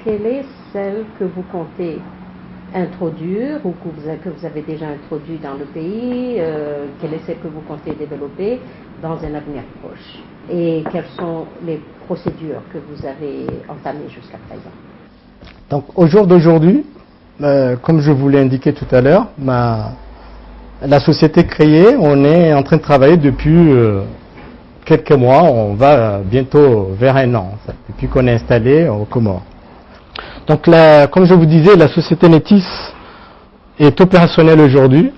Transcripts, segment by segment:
quelle est celle que vous comptez introduire ou que vous avez déjà introduit dans le pays, quelle est celle que vous comptez développer dans un avenir proche et quelles sont les procédures que vous avez entamées jusqu'à présent? Donc au jour d'aujourd'hui, comme je vous l'ai indiqué tout à l'heure, la société créée, on est en train de travailler depuis quelques mois, on va bientôt vers un an, en fait, depuis qu'on est installé aux Comores. Donc comme je vous disais, la société Netis est opérationnelle aujourd'hui.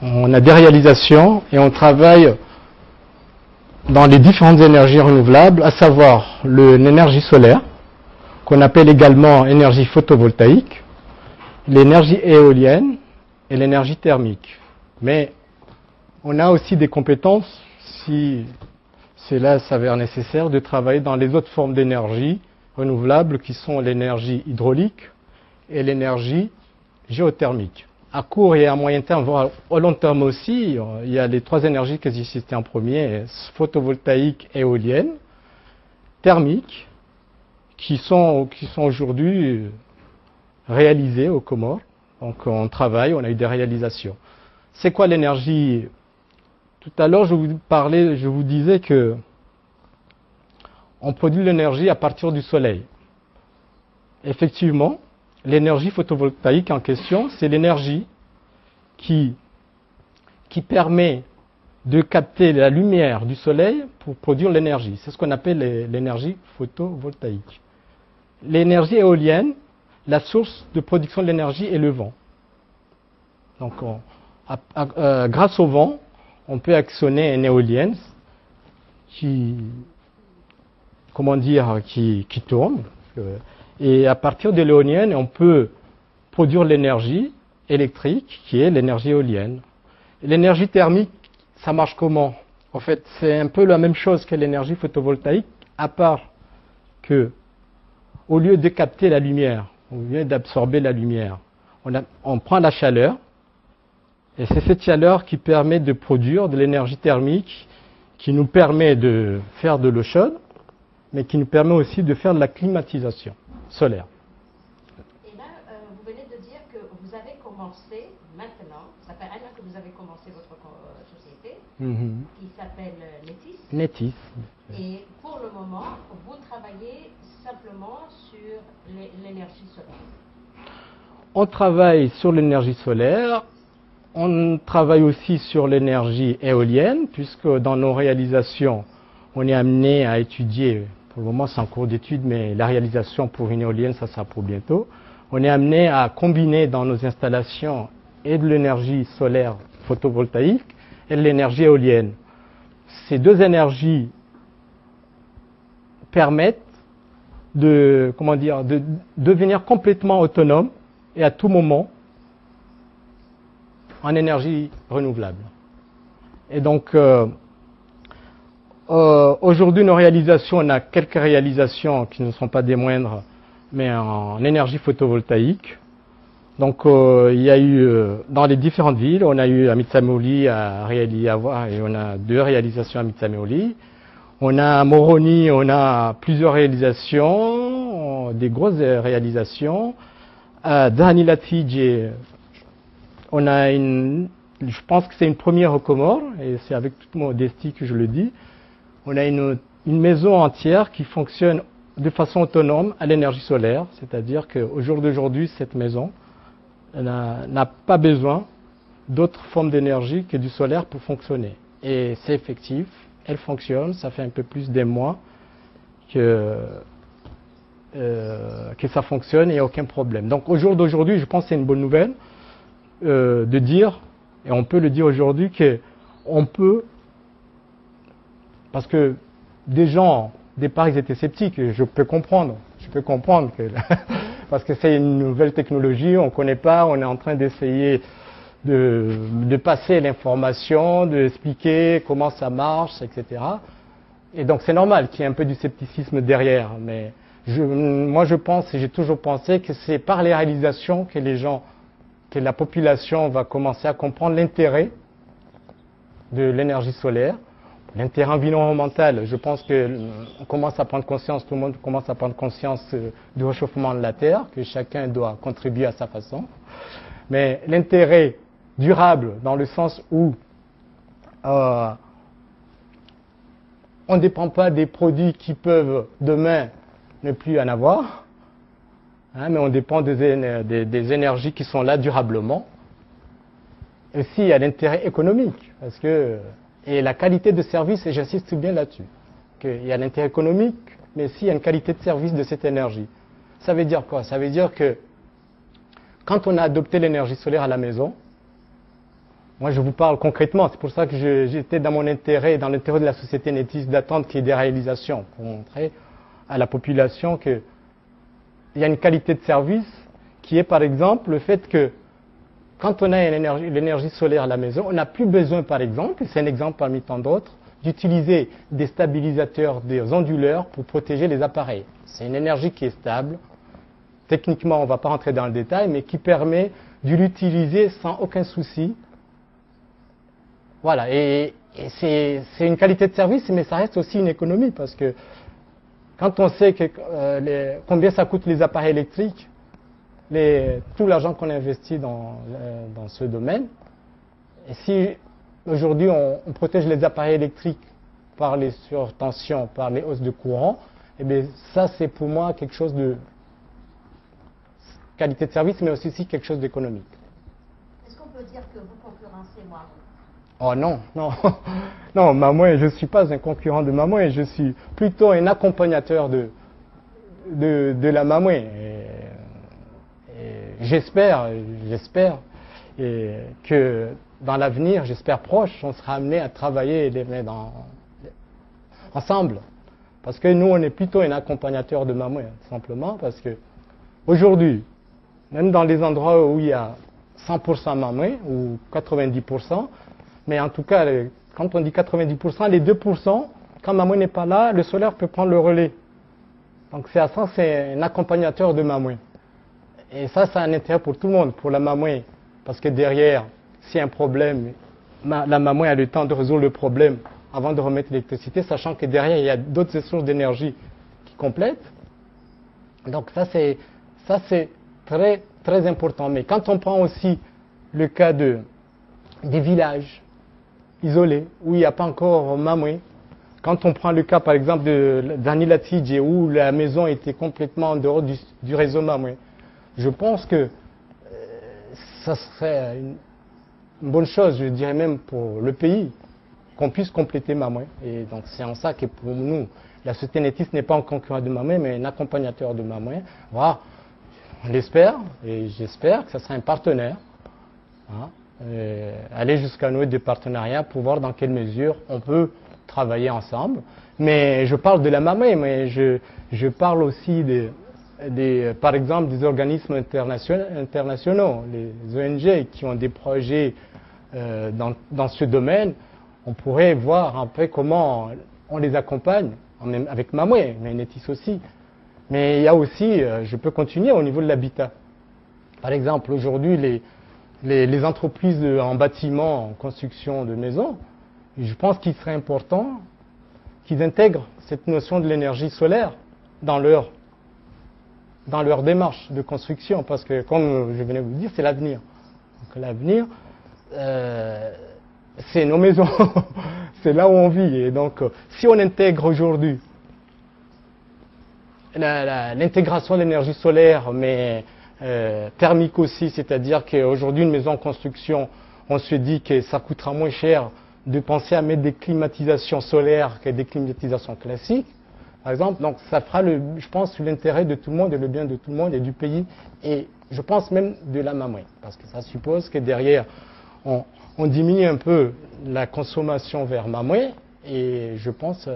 On a des réalisations et on travaille dans les différentes énergies renouvelables, à savoir l'énergie solaire, qu'on appelle également énergie photovoltaïque, l'énergie éolienne et l'énergie thermique. Mais on a aussi des compétences, si cela s'avère nécessaire, de travailler dans les autres formes d'énergie renouvelables qui sont l'énergie hydraulique et l'énergie géothermique. À court et à moyen terme, voire au long terme aussi, il y a les trois énergies que j'ai citées en premier, photovoltaïque, éolienne, thermique, qui sont aujourd'hui réalisées aux Comores. Donc on travaille, on a eu des réalisations. C'est quoi l'énergie? Tout à l'heure, je vous disais que on produit l'énergie à partir du soleil. Effectivement, l'énergie photovoltaïque en question, c'est l'énergie qui permet de capter la lumière du soleil pour produire l'énergie. C'est ce qu'on appelle l'énergie photovoltaïque. L'énergie éolienne, la source de production de l'énergie est le vent. Donc, grâce au vent, on peut actionner une éolienne qui tourne. Et à partir de l'éolienne, on peut produire l'énergie électrique qui est l'énergie éolienne. L'énergie thermique, ça marche comment? En fait, c'est un peu la même chose que l'énergie photovoltaïque, à part que, au lieu de capter la lumière, au lieu d'absorber la lumière, on prend la chaleur, et c'est cette chaleur qui permet de produire de l'énergie thermique, qui nous permet de faire de l'eau chaude, mais qui nous permet aussi de faire de la climatisation solaire. Et là, vous venez de dire que vous avez commencé maintenant, ça fait un an que vous avez commencé votre société, qui s'appelle Netis. Netis. Et pour le moment, vous travaillez simplement sur l'énergie solaire. On travaille sur l'énergie solaire, on travaille aussi sur l'énergie éolienne, puisque dans nos réalisations, on est amené à étudier. Pour le moment, c'est en cours d'étude, mais la réalisation pour une éolienne, ça sera pour bientôt. On est amené à combiner dans nos installations et de l'énergie solaire photovoltaïque et de l'énergie éolienne. Ces deux énergies permettent de devenir complètement autonome et à tout moment en énergie renouvelable. Et donc, aujourd'hui, nos réalisations, on a quelques réalisations qui ne sont pas des moindres, mais en énergie photovoltaïque. Donc, il y a eu, dans les différentes villes, on a eu à Mitsameoli, à Réaliava, et on a 2 réalisations à Mitsameoli. On a à Moroni, on a plusieurs réalisations, des grosses réalisations. À Danilatidje, on a je pense que c'est une première aux Comores, et c'est avec toute modestie que je le dis. On a une maison entière qui fonctionne de façon autonome à l'énergie solaire, c'est-à-dire qu'au jour d'aujourd'hui, cette maison n'a pas besoin d'autres formes d'énergie que du solaire pour fonctionner. Et c'est effectif, elle fonctionne, ça fait un peu plus d'un mois que ça fonctionne et il n'y a aucun problème. Donc au jour d'aujourd'hui, je pense que c'est une bonne nouvelle de dire, et on peut le dire aujourd'hui, qu'on peut, parce que des gens, au départ, ils étaient sceptiques, et je peux comprendre que parce que c'est une nouvelle technologie, on ne connaît pas, on est en train d'essayer de passer l'information, d'expliquer comment ça marche, etc. Et donc c'est normal qu'il y ait un peu du scepticisme derrière, mais moi je pense, et j'ai toujours pensé que c'est par les réalisations que la population va commencer à comprendre l'intérêt de l'énergie solaire l'intérêt environnemental, je pense qu'on commence à prendre conscience, tout le monde commence à prendre conscience du réchauffement de la Terre, que chacun doit contribuer à sa façon. Mais l'intérêt durable, dans le sens où on ne dépend pas des produits qui peuvent demain ne plus en avoir, hein, mais on dépend des énergies qui sont là durablement. Et aussi, il y a l'intérêt économique, parce que, et la qualité de service, et j'insiste bien là-dessus, qu'il y a l'intérêt économique, mais aussi il y a une qualité de service de cette énergie. Ça veut dire quoi? Ça veut dire que quand on a adopté l'énergie solaire à la maison, moi je vous parle concrètement, c'est pour ça que j'étais dans mon intérêt, dans l'intérêt de la société Netis, d'attendre qu'il y ait des réalisations, pour montrer à la population qu'il y a une qualité de service qui est par exemple le fait que quand on a l'énergie solaire à la maison, on n'a plus besoin, par exemple, c'est un exemple parmi tant d'autres, d'utiliser des stabilisateurs, des onduleurs pour protéger les appareils. C'est une énergie qui est stable. Techniquement, on ne va pas rentrer dans le détail, mais qui permet de l'utiliser sans aucun souci. Voilà, et c'est une qualité de service, mais ça reste aussi une économie, parce que quand on sait combien ça coûte les appareils électriques, tout l'argent qu'on investit dans ce domaine. Et si aujourd'hui on protège les appareils électriques par les surtensions, par les hausses de courant, eh bien ça c'est pour moi quelque chose de qualité de service, mais aussi quelque chose d'économique. Est-ce qu'on peut dire que vous concurrencez Mamoué? Oh non, non, non, Mamoué, je ne suis pas un concurrent de Mamoué, je suis plutôt un accompagnateur de la Mamoué. J'espère que dans l'avenir, j'espère proche, on sera amené à travailler ensemble. Parce que nous, on est plutôt un accompagnateur de Mamoué, simplement parce que aujourd'hui, même dans les endroits où il y a 100% Mamoué, ou 90%, mais en tout cas, quand on dit 90%, les 2%, quand Mamoué n'est pas là, le solaire peut prendre le relais. Donc c'est un accompagnateur de Mamoué. Et ça a un intérêt pour tout le monde, pour la Mamoué, parce que derrière, s'il y a un problème, la Mamoué a le temps de résoudre le problème avant de remettre l'électricité, sachant que derrière, il y a d'autres sources d'énergie qui complètent. Donc ça, c'est très, très important. Mais quand on prend aussi le cas des villages isolés, où il n'y a pas encore Mamoué, quand on prend le cas, par exemple, d'Anilatidje, où la maison était complètement en dehors du réseau Mamoué, je pense que ça serait une bonne chose, je dirais même pour le pays, qu'on puisse compléter Mamoué. Et donc c'est en ça que pour nous, la société Netis n'est pas un concurrent de Mamoué, mais un accompagnateur de Mamoué. Voilà, on l'espère, et j'espère que ça sera un partenaire. Hein, aller jusqu'à nouer des partenariats pour voir dans quelle mesure on peut travailler ensemble. Mais je parle de la Mamoué, mais je parle aussi par exemple des organismes internationaux, les ONG qui ont des projets dans ce domaine. On pourrait voir un peu comment on les accompagne, même avec Mamoué, mais Netis aussi. Mais il y a aussi, je peux continuer au niveau de l'habitat. Par exemple, aujourd'hui, les entreprises en bâtiment, en construction de maisons, je pense qu'il serait important qu'ils intègrent cette notion de l'énergie solaire dans leur démarche de construction, parce que, comme je venais de vous dire, c'est l'avenir. Donc l'avenir, c'est nos maisons, c'est là où on vit. Et donc, si on intègre aujourd'hui l'intégration de l'énergie solaire, mais thermique aussi, c'est-à-dire qu'aujourd'hui, une maison en construction, on se dit que ça coûtera moins cher de penser à mettre des climatisations solaires que des climatisations classiques, par exemple. Donc ça fera, je pense, l'intérêt de tout le monde et le bien de tout le monde et du pays, et je pense même de la Mamoué, parce que ça suppose que derrière, on diminue un peu la consommation vers Mamoué, et je pense que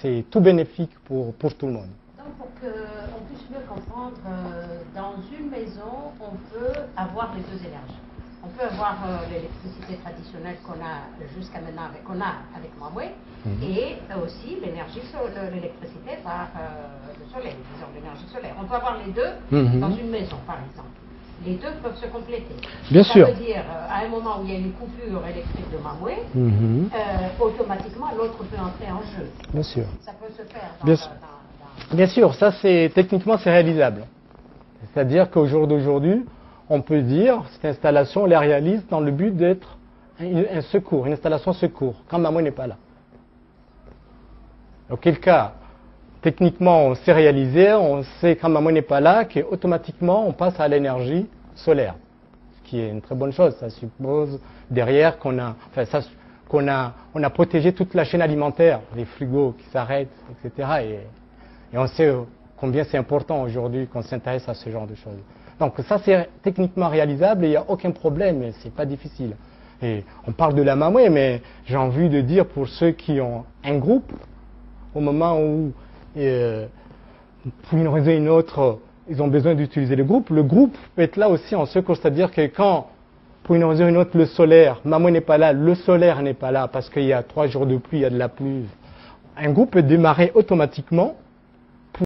c'est tout bénéfique pour tout le monde. Donc pour qu'on puisse mieux comprendre, dans une maison, on peut avoir les deux énergies. On peut avoir l'électricité traditionnelle qu'on a jusqu'à maintenant avec Mamoué, et aussi l'électricité par le soleil, disons l'énergie solaire. On peut avoir les deux dans une maison, par exemple. les deux peuvent se compléter. Bien sûr. Ça veut dire, à un moment où il y a une coupure électrique de Mamoué, automatiquement l'autre peut entrer en jeu. Bien sûr. Ça peut se faire Bien sûr, ça techniquement c'est réalisable. C'est-à-dire qu'au jour d'aujourd'hui, on peut dire cette installation, on la réalise dans le but d'être un secours, une installation secours, quand Mamoué n'est pas là. Auquel cas, techniquement, on sait réaliser, on sait quand Mamoué n'est pas là, qu'automatiquement on passe à l'énergie solaire. Ce qui est une très bonne chose. Ça suppose derrière qu'on a protégé toute la chaîne alimentaire, les frigos qui s'arrêtent, etc. Et on sait combien c'est important aujourd'hui qu'on s'intéresse à ce genre de choses. Donc ça c'est techniquement réalisable et il n'y a aucun problème, et c'est pas difficile. Et on parle de la Mamoué, mais j'ai envie de dire pour ceux qui ont un groupe, au moment où, pour une raison ou une autre, ils ont besoin d'utiliser le groupe peut être là aussi en secours. C'est-à-dire que quand, pour une raison ou une autre, le solaire, Mamoué n'est pas là, le solaire n'est pas là parce qu'il y a 3 jours de pluie, il y a de la pluie, un groupe peut démarrer automatiquement